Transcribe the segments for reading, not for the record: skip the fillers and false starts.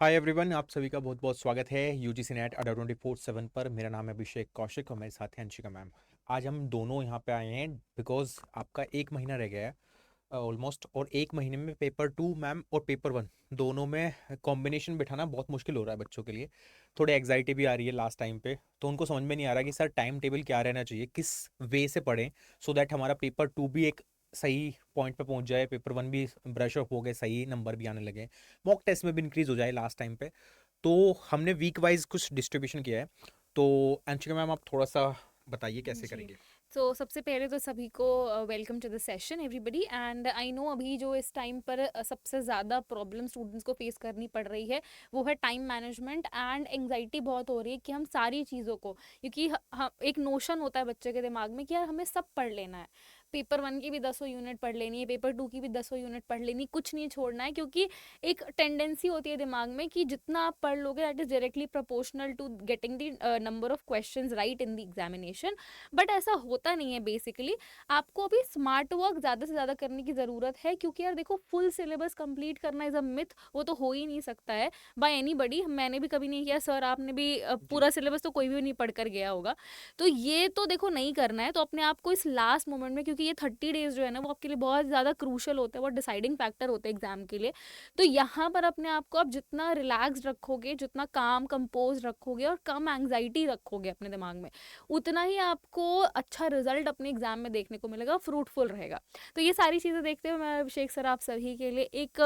Hi everyone, आप सभी का बहुत बहुत स्वागत है यूजीसी नेट अड्डा 24/7 पर। मेरा नाम है अभिषेक कौशिक और मेरे साथ हैं अंशिका मैम। आज हम दोनों यहाँ पे आए हैं बिकॉज आपका एक महीना रह गया है ऑलमोस्ट, और एक महीने में पेपर टू मैम और पेपर वन दोनों में कॉम्बिनेशन बिठाना बहुत मुश्किल हो रहा है बच्चों के लिए। थोड़ी एग्जाइटी भी आ रही है लास्ट टाइम पे, तो उनको समझ में नहीं आ रहा कि सर टाइम टेबल क्या रहना चाहिए, किस वे से पढ़ें सो दैट हमारा पेपर टू भी एक सही पॉइंट पे पहुंच जाए, पेपर वन भी ब्रश अप हो गए, सही नंबर भी आने लगे, मॉक टेस्ट में भी इंक्रीज हो जाए लास्ट टाइम पे। तो हमने वीक वाइज कुछ डिस्ट्रीब्यूशन किया है। तो अंशिका मैम, आप थोड़ा सा बताइए कैसे जी। करेंगे। तो सबसे पहले तो सभी को welcome to the session everybody. And I know अभी जो इस टाइम पर सबसे ज़्यादा प्रॉब्लम स्टूडेंट्स को फेस करनी पड़ रही है वो है टाइम मैनेजमेंट एंड एंग्जाइटी बहुत हो रही है कि हम सारी चीज़ों को, क्योंकि एक नोशन होता है बच्चे के दिमाग में कि यार हमें सब पढ़ लेना है। पेपर वन की भी 10 यूनिट पढ़ लेनी है, पेपर टू की भी 10 यूनिट पढ़ लेनी, कुछ नहीं छोड़ना है, क्योंकि एक टेंडेंसी होती है दिमाग में कि जितना आप पढ़ लोगे that is directly proportional to getting the number of questions right in the examination. But ऐसा होता नहीं है बेसिकली। आपको अभी स्मार्ट वर्क ज़्यादा से ज़्यादा करने की ज़रूरत है, क्योंकि यार देखो फुल सिलेबस कंप्लीट करना इज़ अ मिथ, वो तो हो ही नहीं सकता है बाय एनी बडी। मैंने भी कभी नहीं किया, सर आपने भी जी। पूरा सिलेबस तो कोई भी नहीं पढ़ कर गया होगा। तो ये तो देखो नहीं करना है, तो अपने आप को इस लास्ट मोमेंट में, क्योंकि ये 30 डेज जो है ना वो आपके लिए बहुत ज़्यादा क्रूशल होते हैं, बहुत डिसाइडिंग फैक्टर होते हैं एग्जाम के लिए। तो यहाँ पर अपने आप को आप जितना रिलैक्स रखोगे, जितना काम कंपोज रखोगे और कम एंग्जाइटी रखोगे अपने दिमाग में, उतना ही आपको अच्छा रिजल्ट अपने एग्जाम में देखने को मिलेगा, फ्रूटफुल रहेगा। तो ये सारी चीज़ें देखते हुए मैं अभिषेक सर आप सभी के लिए एक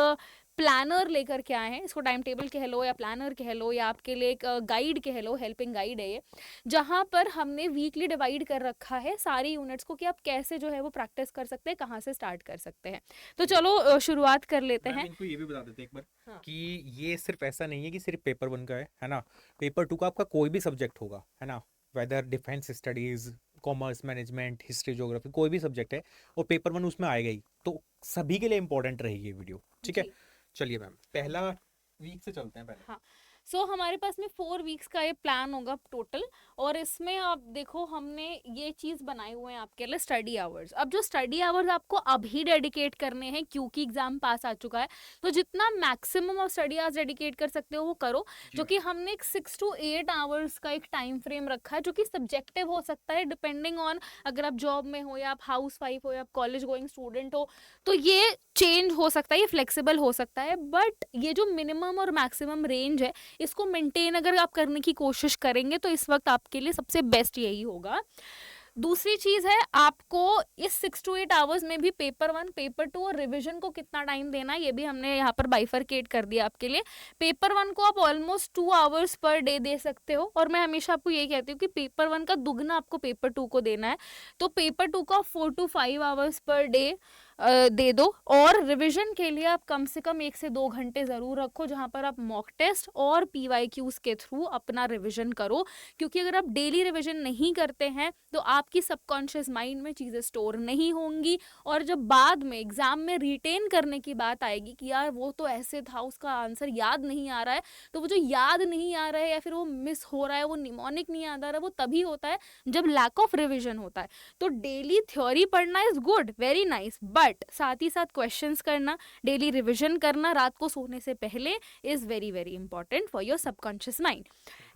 प्लानर लेकर के आए हैं। इसको टाइम टेबल कह लो या प्लानर कह लो या आपके लिए एक गाइड कह लो, हेल्पिंग गाइड है ये, जहाँ पर हमने वीकली डिवाइड कर रखा है सारी यूनिट्स को कि आप कैसे जो है वो प्रैक्टिस कर सकते हैं, कहाँ से स्टार्ट कर सकते हैं। तो जी चलो शुरुआत कर लेते मैम, हैं। इनको ये भी बता देते हैं एक बार हाँ। कि ये सिर्फ ऐसा नहीं है कि सिर्फ पेपर वन का है ना। पेपर टू का आपका कोई भी सब्जेक्ट होगा, है ना, whether defence studies, commerce, management, history, geography, कोई भी सब्जेक्ट है और पेपर वन उसमें आएगा ही, तो सभी के लिए इंपॉर्टेंट रहेगी ये वीडियो। ठीक है, जी। चलिए मैम, हाँ। पहला वीक से चलते हैं पहले। हाँ। सो हमारे पास में 4 वीक्स का ये प्लान होगा टोटल। और इसमें आप देखो हमने ये चीज़ बनाए हुए हैं आपके लिए स्टडी आवर्स। अब जो स्टडी आवर्स आपको अभी डेडिकेट करने हैं क्योंकि एग्जाम पास आ चुका है, तो जितना maximum of study hours dedicate कर सकते हो वो करो। जी जो मैम। कि हमने एक 6 to 8 आवर्स का एक टाइम फ्रेम रखा है, जो कि सब्जेक्टिव हो सकता है डिपेंडिंग ऑन अगर आप जॉब में हो या आप हाउस वाइफ हो या आप कॉलेज गोइंग स्टूडेंट हो। तो ये चेंज हो सकता है, ये फ्लेक्सिबल हो सकता है, बट ये जो मिनिमम और मैक्सिमम रेंज है इसको मेंटेन अगर आप करने की कोशिश करेंगे तो इस वक्त आपके लिए सबसे बेस्ट यही होगा। दूसरी चीज़ है, आपको इस 6 to 8 आवर्स में भी पेपर वन, पेपर टू और रिवीजन को कितना टाइम देना है ये भी हमने यहाँ पर बाइफरकेट कर दिया आपके लिए। पेपर वन को आप almost 2 hours per day they सकते हो, और मैं हमेशा आपको ये कहती हूँ कि पेपर वन का दुगना आपको पेपर टू को देना है। तो पेपर टू का 4 to 5 hours per day they दो। और रिवीजन के लिए आप कम से कम 1 से 2 घंटे ज़रूर रखो, जहाँ पर आप मॉक टेस्ट और PYQs के थ्रू अपना रिवीजन करो। क्योंकि अगर आप डेली रिवीजन नहीं करते हैं तो आपकी सबकॉन्शियस माइंड में चीज़ें स्टोर नहीं होंगी, और जब बाद में एग्जाम में रिटेन करने की बात आएगी कि यार वो तो ऐसे था, उसका आंसर याद नहीं आ रहा है, तो वो जो याद नहीं आ रहा है या फिर वो मिस हो रहा है, वो निमोनिक नहीं याद आ रहा है, वो तभी होता है जब लैक ऑफ रिविजन होता है। तो डेली थ्योरी पढ़ना is good, very nice, but साथ ही साथ क्वेश्चंस करना, डेली रिविजन करना रात को सोने से पहले is very very important for your subconscious mind.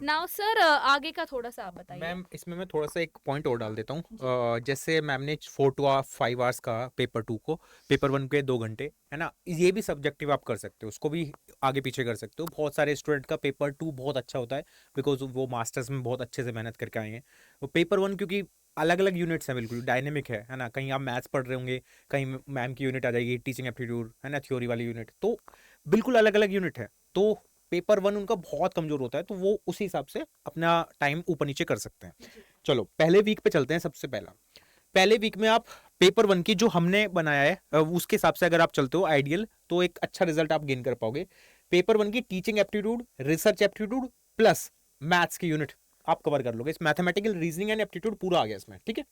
Now sir आगे का थोड़ा सा आप बताइए। मैम, इसमें मैं थोड़ा सा एक पॉइंट और डाल हाँ। देता हूँ। जी। जैसे मैम ने 4 to 5 आवर्स का पेपर टू को, पेपर वन के 2 घंटे, है ना, ये भी सब्जेक्टिव आप कर सकते हो, उसको भी आगे पीछे कर सकते हो। बहुत सारे स्टूडेंट का पेपर टू बहुत अच्छा होता है बिकॉज वो मास्टर्स में बहुत अच्छे से मेहनत करके आए हैं। वो पेपर वन क्योंकि अलग अलग यूनिट्स हैं, बिल्कुल डायनेमिक है ना, कहीं आप मैथ्स पढ़ रहे होंगे, कहीं मैम की यूनिट आ जाएगी टीचिंग एप्टीट्यूड, है ना, थ्योरी वाली यूनिट, तो बिल्कुल अलग अलग यूनिट है। तो पेपर वन उनका बहुत कमजोर होता है, तो वो उस हिसाब से अपना टाइम ऊपर नीचे कर सकते हैं। जी। चलो पहले वीक पे चलते हैं। सबसे पहला, पहले वीक में आप पेपर वन की जो हमने बनाया है उसके हिसाब से अगर आप चलते हो आइडियल, तो एक अच्छा रिजल्ट आप गेन कर पाओगे। पेपर वन की teaching aptitude, research aptitude plus maths की यूनिट आप कवर कर लोगे। इस मैथमेटिकल रीजनिंग एंड एप्टीट्यूड पूरा आ गया इसमें, ठीक है।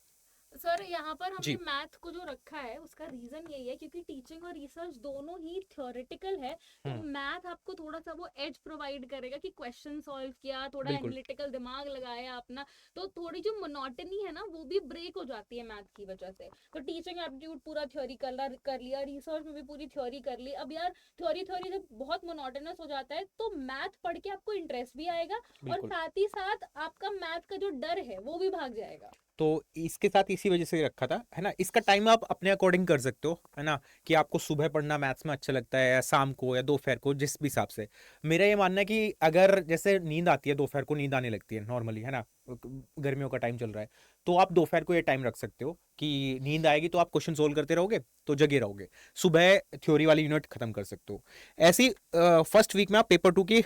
सर यहाँ पर हमने जी मैथ को जो रखा है उसका रीजन यही है क्योंकि टीचिंग और रिसर्च दोनों ही थ्योरेटिकल है, तो हम्म मैथ आपको थोड़ा सा वो एज प्रोवाइड करेगा कि क्वेश्चन सॉल्व किया, थोड़ा बिल्कुल एनालिटिकल दिमाग लगाया अपना, तो थोड़ी जो मोनोटनी है ना वो भी ब्रेक हो जाती है मैथ की वजह से। तो टीचिंग एप्टीट्यूड पूरा थ्योरी कर लिया, रिसर्च में भी पूरी थ्योरी कर ली। अब यार थ्योरी थ्योरी जब बहुत मोनोटनस हो जाता है तो मैथ पढ़ के आपको इंटरेस्ट भी आएगा और बिल्कुल। साथ ही साथ आपका मैथ का जो डर है वो भी भाग जाएगा। तो इसके साथ इसी वजह से रखा था, है ना। इसका टाइम आप अपने अकॉर्डिंग कर सकते हो, है ना, कि आपको सुबह पढ़ना मैथ्स में अच्छा लगता है या शाम को या दोपहर को, जिस भी हिसाब से। मेरा ये मानना है कि अगर जैसे नींद आती है, दोपहर को नींद आने लगती है नॉर्मली, है ना, गर्मियों का टाइम चल रहा है, तो आप दोपहर को ये टाइम रख सकते हो कि नींद आएगी तो आप क्वेश्चन सोल्व करते रहोगे, तो जगे रहोगे, सुबह थ्योरी वाली यूनिट खत्म कर सकते हो। ऐसी फर्स्ट वीक में आप पेपर 2 की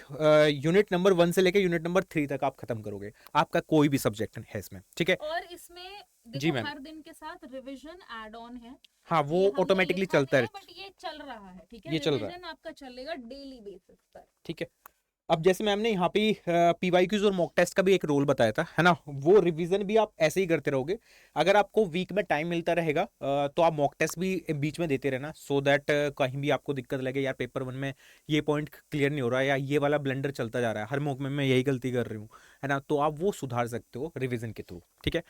यूनिट नंबर 1 से लेकर यूनिट नंबर 3 तक आप खत्म करोगे, आपका कोई भी सब्जेक्ट है इसमें, ठीक है। और इसमें जी देखो मैम। हर दिन के साथ रिवीजन ऐड ऑन है, हाँ, वो ये हमने ऑटोमेटिकली लिखा चलता नहीं है। है बट ये चल रहा है, ठीक है, ये चल रहा है, रिवीजन आपका चलेगा डेली बेसिस पर। ठीक है। अब जैसे मैम ने यहाँ पे पीवाईक्यूज और मॉक टेस्ट का भी एक रोल बताया था, है ना, वो रिवीजन भी आप ऐसे ही करते रहोगे। अगर आपको वीक में टाइम मिलता रहेगा तो आप मॉक टेस्ट भी बीच में देते रहना, सो दैट कहीं भी आपको दिक्कत लगे, यार पेपर 1 में ये पॉइंट क्लियर नहीं हो रहा है, या ये वाला ब्लंडर चलता जा रहा है, हर मॉक में मैं यही गलती कर रही हूँ, है ना, तो आप वो सुधार सकते हो रिविजन के थ्रू, ठीक है।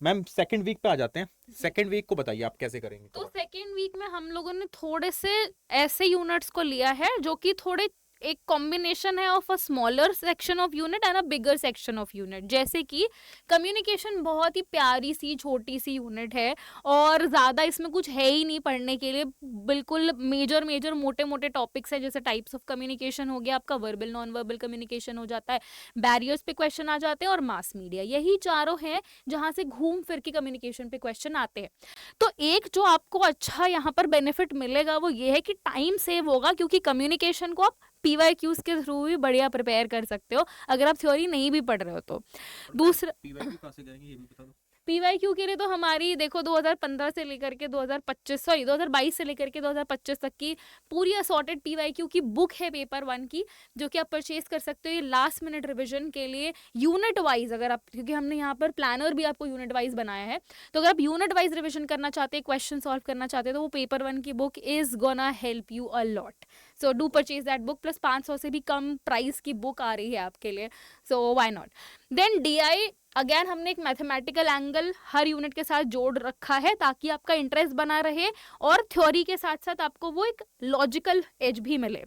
मैम सेकंड वीक पे आ जाते हैं। जी। सेकंड वीक को बताइए आप कैसे करेंगे तो थोड़ा। सेकेंड वीक में हम लोगों ने थोड़े से ऐसे यूनिट्स को लिया है जो कि थोड़े एक कॉम्बिनेशन है of a smaller section of unit and a bigger section of unit. जैसे कि कम्युनिकेशन बहुत ही प्यारी सी छोटी सी यूनिट है और ज़्यादा इसमें कुछ है ही नहीं पढ़ने के लिए, बिल्कुल मेजर मेजर मोटे मोटे टॉपिक्स है, जैसे टाइप्स ऑफ कम्युनिकेशन हो गया आपका, वर्बल नॉन वर्बल कम्युनिकेशन हो जाता है, बैरियर्स पे क्वेश्चन आ जाते हैं और मास मीडिया, यही चारों हैं जहाँ से घूम फिर के कम्युनिकेशन पे क्वेश्चन आते हैं। तो एक जो आपको अच्छा यहाँ पर बेनिफिट मिलेगा वो ये है कि टाइम सेव होगा, क्योंकि कम्युनिकेशन को आप पीवाईक्यूज के थ्रू भी बढ़िया प्रिपेयर कर सकते हो अगर आप थ्योरी नहीं भी पढ़ रहे हो तो। दूसरा पीवाईक्यू कहाँ से करेंगे ये भी बता दो। पीवाईक्यू के लिए तो हमारी देखो 2015 से लेकर के 2022 से लेकर के 2025 तक की पूरी असॉर्टेड पीवाईक्यू की बुक है पेपर 1 की, जो कि आप परचेज कर सकते हो ये लास्ट मिनट रिवीजन के लिए यूनिट वाइज। अगर आप, क्योंकि हमने यहाँ पर प्लानर भी आपको यूनिट वाइज बनाया है, तो अगर आप यूनिट वाइज रिवीजन करना चाहते हैं, क्वेश्चन सॉल्व करना चाहते हैं, तो वो पेपर 1 की book is gonna help you a lot. So do purchase that book, plus 500 से भी कम प्राइस की बुक आ रही है आपके लिए, so why not. Then DI, again हमने एक मैथमेटिकल एंगल हर यूनिट के साथ जोड़ रखा है ताकि आपका इंटरेस्ट बना रहे और थ्योरी के साथ साथ आपको वो एक लॉजिकल एज भी मिले।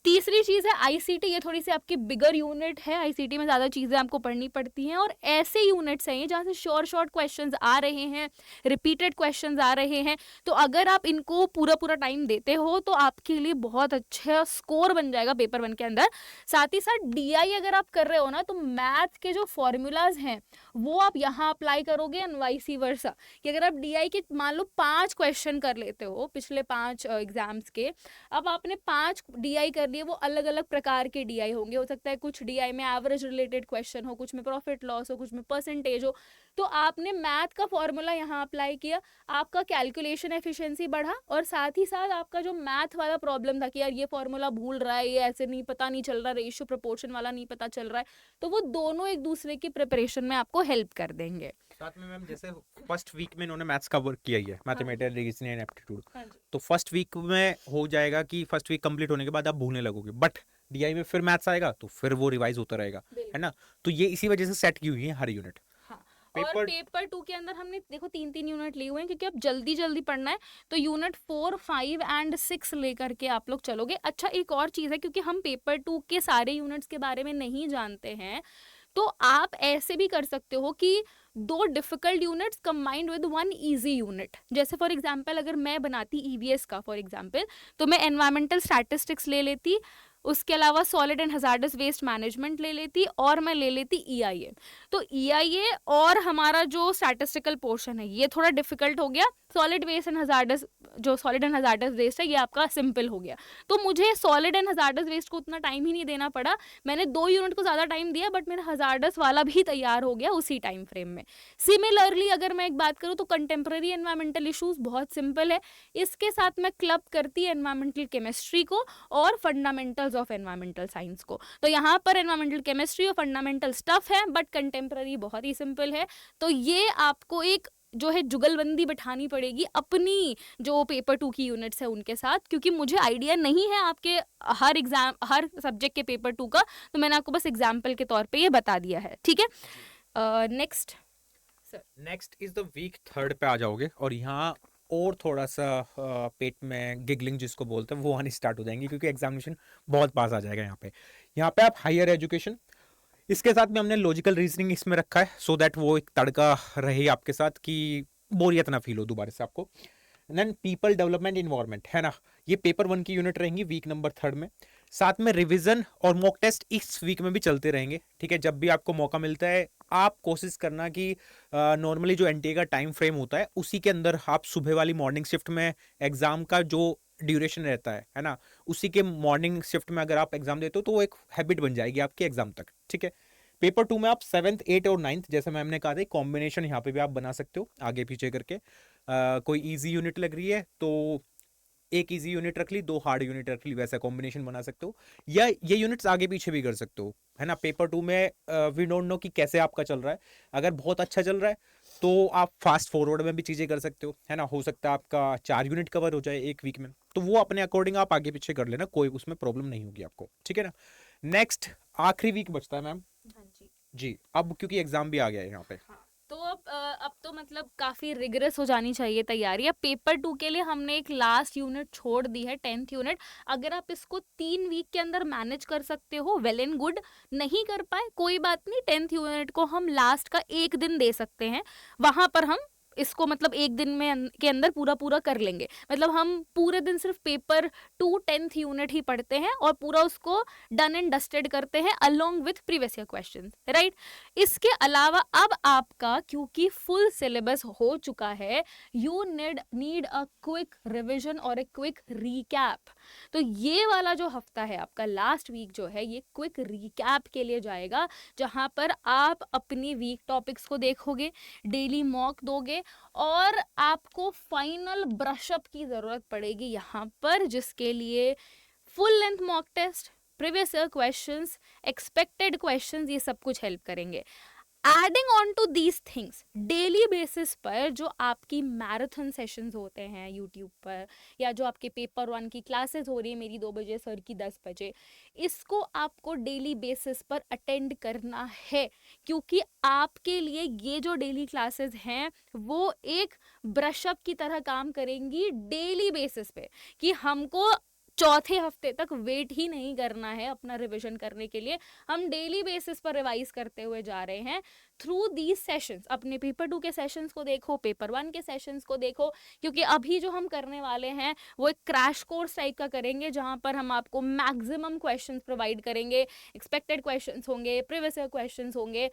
तीसरी चीज़ है आईसीटी, ये थोड़ी सी आपकी बिगर यूनिट है, आईसीटी में ज़्यादा चीज़ें आपको पढ़नी पड़ती हैं और ऐसे यूनिट्स हैं जहाँ से शॉर्ट क्वेश्चंस आ रहे हैं, रिपीटेड क्वेश्चंस आ रहे हैं, तो अगर आप इनको पूरा पूरा टाइम देते हो तो आपके लिए बहुत अच्छा स्कोर बन जाएगा पेपर 1 के अंदर। साथ ही साथ डीआई अगर आप कर रहे हो ना, तो मैथ के जो फॉर्मूलाज हैं वो आप यहाँ अप्लाई करोगे एंड वाइसी वर्सा, कि अगर आप डीआई के मान लो 5 क्वेश्चन कर लेते हो पिछले 5 एग्जाम्स के, अब आपने 5 डीआई कर लिए, वो अलग अलग प्रकार के डीआई होंगे, हो सकता है कुछ डीआई में एवरेज रिलेटेड क्वेश्चन हो, कुछ में प्रॉफिट लॉस हो, कुछ में परसेंटेज हो, तो आपने मैथ का फॉर्मूला यहाँ अप्लाई किया, आपका कैलकुलेशन एफिशिएंसी बढ़ा और साथ ही साथ आपका जो मैथ वाला प्रॉब्लम था कि यार ये फॉर्मूला भूल रहा है, ये ऐसे नहीं पता नहीं चल रहा, रेशियो प्रोपोर्शन वाला नहीं पता चल रहा है, तो वो दोनों एक दूसरे की प्रिपरेशन में आपको हेल्प कर देंगे। साथ में मैम जैसे फर्स्ट वीक में इन्होंने मैथ्स का वर्क किया ही है, हाँ जी, मैथमेटिकल रीजनिंग एंड एप्टीट्यूड, हाँ जी, तो फर्स्ट वीक में हो जाएगा कि फर्स्ट वीक कंप्लीट होने के बाद आप भूलने लगोगे, बट डीआई में फिर मैथ्स आएगा तो फिर वो रिवाइज होता रहेगा, है बिल्कुल। ना। तो ये इसी वजह से सेट की हुई है हर यूनिट। हाँ, और पेपर पेपर 2 के अंदर हमने देखो 3 यूनिट लिए हुए हैं क्योंकि अब जल्दी जल्दी पढ़ना है, तो यूनिट 4, 5 एंड 6 लेकर के आप लोग चलोगे। अच्छा एक और चीज़ है, क्योंकि हम पेपर 2 के सारे यूनिट्स के बारे में नहीं जानते हैं, तो आप ऐसे भी कर सकते हो कि 2 difficult units combined with 1 easy unit. जैसे फॉर एग्जांपल अगर मैं बनाती ईवीएस का फॉर एग्जांपल, तो मैं एनवायरमेंटल स्टैटिस्टिक्स ले लेती, उसके अलावा solid and hazardous waste management ले लेती और मैं ले लेती ईआईए। तो ईआईए और हमारा जो स्टैटिस्टिकल पोर्शन है ये थोड़ा डिफिकल्ट हो गया, सॉलिड वेस्ट एंड हजार्डस, जो सॉलिड एंड हजार्डस वेस्ट है ये आपका सिंपल हो गया। तो मुझे सॉलिड एंड हजार्डस वेस्ट को उतना टाइम ही नहीं देना पड़ा, मैंने 2 यूनिट को ज़्यादा टाइम दिया, बट मेरा हजार्डस वाला भी तैयार हो गया उसी टाइम फ्रेम में। सिमिलरली अगर मैं एक बात करूँ तो कंटेम्प्रेरी एनवायरमेंटल इशूज़ बहुत सिंपल है, इसके साथ मैं क्लब करती एनवायरमेंटल केमिस्ट्री को और फंडामेंटल्स ऑफ एनवायरमेंटल साइंस को। तो यहाँ पर एनवायरमेंटल केमिस्ट्री और फंडामेंटल स्टफ है, बट कंटेम्प्रेरी बहुत ही सिंपल है। तो ये आपको एक जो है जुगलबंदी बिठानी पड़ेगी अपनी जो पेपर 2 की यूनिट्स है उनके साथ, क्योंकि मुझे आइडिया नहीं है आपके हर सब्जेक्ट के पेपर 2 का, तो मैंने आपको बस एग्जाम्पल के तौर पे ये बता दिया है, ठीक है। Next sir. Next is the week third पे आ जाओगे और यहाँ और थोड़ा सा पेट में गिगलिंग जिसको बोलते हैं वो आनी स्टार्ट हो जाएंगी, क्योंकि एग्जामिनेशन बहुत पास आ जाएगा यहाँ पे आप हायर एजुकेशन, इसके साथ में हमने लॉजिकल रीजनिंग इसमें रखा है सो दैट वो एक तड़का रहे आपके साथ कि बोरियत ना फील हो दोबारा से आपको। देन पीपल डेवलपमेंट इन्वायरमेंट है ना, ये पेपर 1 की यूनिट रहेंगी वीक नंबर थर्ड में। साथ में रिवीजन और मॉक टेस्ट इस वीक में भी चलते रहेंगे, ठीक है। जब भी आपको मौका मिलता है आप कोशिश करना कि नॉर्मली जो एनटीए का टाइम फ्रेम होता है उसी के अंदर आप सुबह वाली मॉर्निंग शिफ्ट में एग्जाम का जो ड्यूरेशन रहता है ना, उसी के मॉर्निंग शिफ्ट में अगर आप एग्जाम देते हो तो वो एक हैबिट बन जाएगी आपके एग्जाम तक, ठीक है। पेपर 2 में आप 7th 8th और 9th जैसे मैम ने कहा था कॉम्बिनेशन यहाँ पे भी आप बना सकते हो आगे पीछे करके। कोई इजी यूनिट लग रही है तो एक इजी यूनिट रख ली, 2 हार्ड यूनिट रख ली, वैसा कॉम्बिनेशन बना सकते हो, या ये यूनिट्स आगे पीछे भी कर सकते हो, है ना। पेपर 2 में वी डोंट नो कि कैसे आपका चल रहा है, अगर बहुत अच्छा चल रहा है तो आप फास्ट फॉरवर्ड में भी चीज़ें कर सकते हो, है ना। हो सकता है आपका 4 यूनिट कवर हो जाए एक वीक में, तो वो अपने अकॉर्डिंग आप आगे पीछे कर लेना, कोई उसमें प्रॉब्लम नहीं होगी आपको, ठीक है ना। नेक्स्ट आखिरी वीक बचता है मैम हाँ जी। जी, अब क्योंकि एग्जाम भी आ गया है यहाँ पे। हाँ, तो अब तो मतलब काफ़ी रिगरस हो जानी चाहिए तैयारी। अब पेपर 2 के लिए हमने एक लास्ट यूनिट छोड़ दी है, 10th यूनिट। अगर आप इसको 3 वीक के अंदर मैनेज कर सकते हो, वेल एंड गुड। नहीं कर पाए कोई बात नहीं, 10th यूनिट को हम लास्ट का एक दिन दे सकते हैं, वहाँ पर हम इसको मतलब एक दिन में के अंदर पूरा कर लेंगे। मतलब हम पूरे दिन सिर्फ पेपर 2 10th यूनिट ही पढ़ते हैं और पूरा उसको डन एंड डस्टेड करते हैं along with previous year questions, right. इसके अलावा अब आपका क्योंकि फुल सिलेबस हो चुका है, you need a quick revision और ए क्विक रीकैप। तो ये वाला जो हफ्ता है आपका, लास्ट वीक जो है, ये क्विक रीकैप के लिए जाएगा, जहां पर आप अपनी वीक टॉपिक्स को देखोगे, डेली मॉक दोगे और आपको फाइनल ब्रशअप की जरूरत पड़ेगी यहाँ पर, जिसके लिए full length mock test, previous year questions, expected questions, ये सब कुछ हेल्प करेंगे। Adding on to these things, daily basis पर जो आपकी मैराथन सेशंस होते हैं यूट्यूब पर, या जो आपके पेपर 1 की क्लासेस हो रही है, मेरी 2 बजे, सर की 10 बजे, इसको आपको डेली बेसिस पर अटेंड करना है, क्योंकि आपके लिए ये जो डेली क्लासेस हैं वो एक ब्रशअप की तरह काम करेंगी डेली बेसिस पे, कि हमको चौथे हफ्ते तक वेट ही नहीं करना है अपना रिवीजन करने के लिए। हम डेली बेसिस पर रिवाइज करते हुए जा रहे हैं थ्रू दीज सेशंस। अपने पेपर 2 के सेशंस को देखो, पेपर 1 के सेशंस को देखो, क्योंकि अभी जो हम करने वाले हैं वो एक क्रैश कोर्स टाइप का करेंगे, जहां पर हम आपको मैक्सिमम क्वेश्चंस प्रोवाइड करेंगे, एक्सपेक्टेड क्वेश्चंस होंगे, प्रीवियस ईयर क्वेश्चंस होंगे।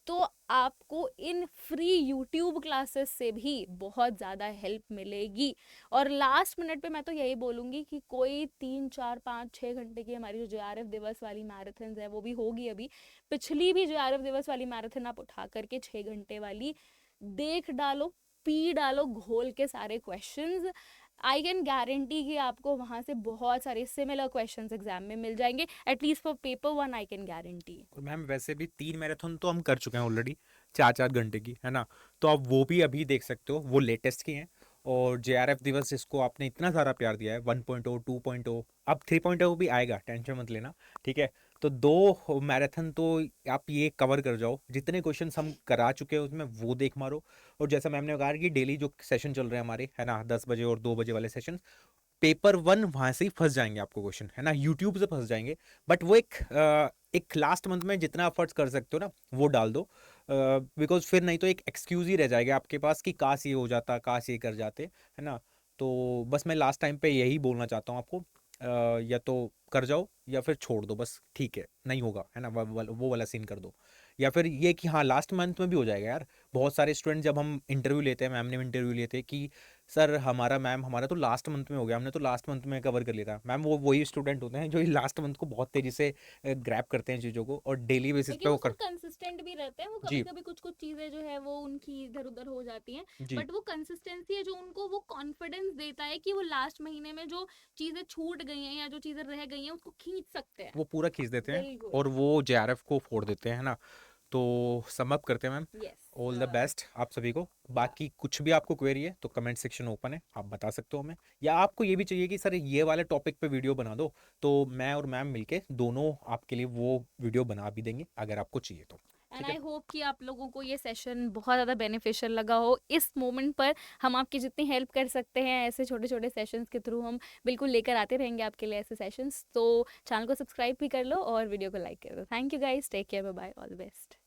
तो आपको इन फ्री यूट्यूब क्लासेस से भी बहुत ज़्यादा हेल्प मिलेगी। और लास्ट मिनट पे मैं तो यही बोलूँगी कि कोई 3 4 5 6 घंटे की हमारी जो जेआरएफ दिवस वाली मैराथन है वो भी होगी अभी। पिछली भी जेआरएफ दिवस वाली मैराथन आप उठा करके 6 घंटे वाली देख डालो, पी डालो घोल के सारे क्वेश्चंस। आई कैन गारंटी कि आपको वहाँ से बहुत सारे सिमिलर क्वेश्चंस एग्जाम में मिल जाएंगे, at least for paper 1 I can guarantee. और मैम वैसे भी 3 मैराथन तो हम कर चुके हैं ऑलरेडी, 4-4 घंटे की, है ना। तो आप वो भी अभी देख सकते हो, वो लेटेस्ट की हैं। और जेआरएफ दिवस इसको आपने इतना सारा प्यार दिया है, 1.0 2.0, अब 3.0 भी आएगा, टेंशन मत लेना, ठीक है। तो 2 मैराथन तो आप ये कवर कर जाओ, जितने क्वेश्चन हम करा चुके हैं उसमें वो देख मारो। और जैसा मैम ने कहा कि डेली जो सेशन चल रहे हैं हमारे, है ना, 10 बजे और 2 बजे वाले सेशन, पेपर 1 वहां से ही फंस जाएंगे आपको क्वेश्चन, है ना, यूट्यूब से फंस जाएंगे। बट वो एक लास्ट मंथ में जितना एफर्ट्स कर सकते हो ना वो डाल दो, बिकॉज फिर नहीं तो एक एक्सक्यूज ही रह जाएगा आपके पास कि काश ये हो जाता, काश ये कर जाते, है ना। तो बस मैं लास्ट टाइम पे यही बोलना चाहता हूँ आपको, या तो कर जाओ या फिर छोड़ दो, बस ठीक है, नहीं होगा, है ना, वो वाला सीन कर दो। या फिर ये कि हाँ लास्ट मंथ में भी हो जाएगा यार। बहुत सारे स्टूडेंट जब हम इंटरव्यू लेते हैं, मैम ने इंटरव्यू लिए थे कि सर हमारा तो लास्ट मंथ में हो गया, हमने तो लास्ट मंथ में कवर कर लिया था। मैम वो वही स्टूडेंट होते हैं जो लास्ट मंथ को बहुत तेजी से ग्रैब करते हैं चीज़ों को और डेली बेसिस पे लेकिन वो उसमें कर। कंसिस्टेंट भी रहते हैं वो, कभी जी कभी कुछ कुछ चीजें जो है वो उनकी इधर उधर हो जाती हैं, जी, बट वो कंसिस्टेंसी है जो उनको वो कॉन्फिडेंस देता है कि वो लास्ट महीने में जो चीजें छूट गई हैं या जो चीजें रह गई हैं उसको खींच सकते हैं। वो पूरा खींच देते हैं वेरी गुड। और वो जेआरएफ को फोड़ देते हैं, है ना। तो सम अप करते हैं ma'am. Yes all the best आप सभी को। बाकी कुछ भी आपको क्वेरी है तो कमेंट सेक्शन ओपन है, आप बता सकते हो हमें, या आपको ये भी चाहिए कि सर ये वाले टॉपिक पे वीडियो बना दो, तो मैं और मैम मिलके दोनों आपके लिए वो वीडियो बना भी देंगे अगर आपको चाहिए तो। एंड ठीक है। आई होप कि आप लोगों को ये सेशन बहुत ज़्यादा बेनिफिशियल लगा हो। इस मोमेंट पर हम आपकी जितनी हेल्प कर सकते हैं ऐसे छोटे छोटे सेशंस के थ्रू हम बिल्कुल लेकर आते रहेंगे आपके लिए ऐसे सेशंस। तो चैनल को सब्सक्राइब भी कर लो और वीडियो को लाइक कर दो। Thank you guys, take care, bye bye, all the best.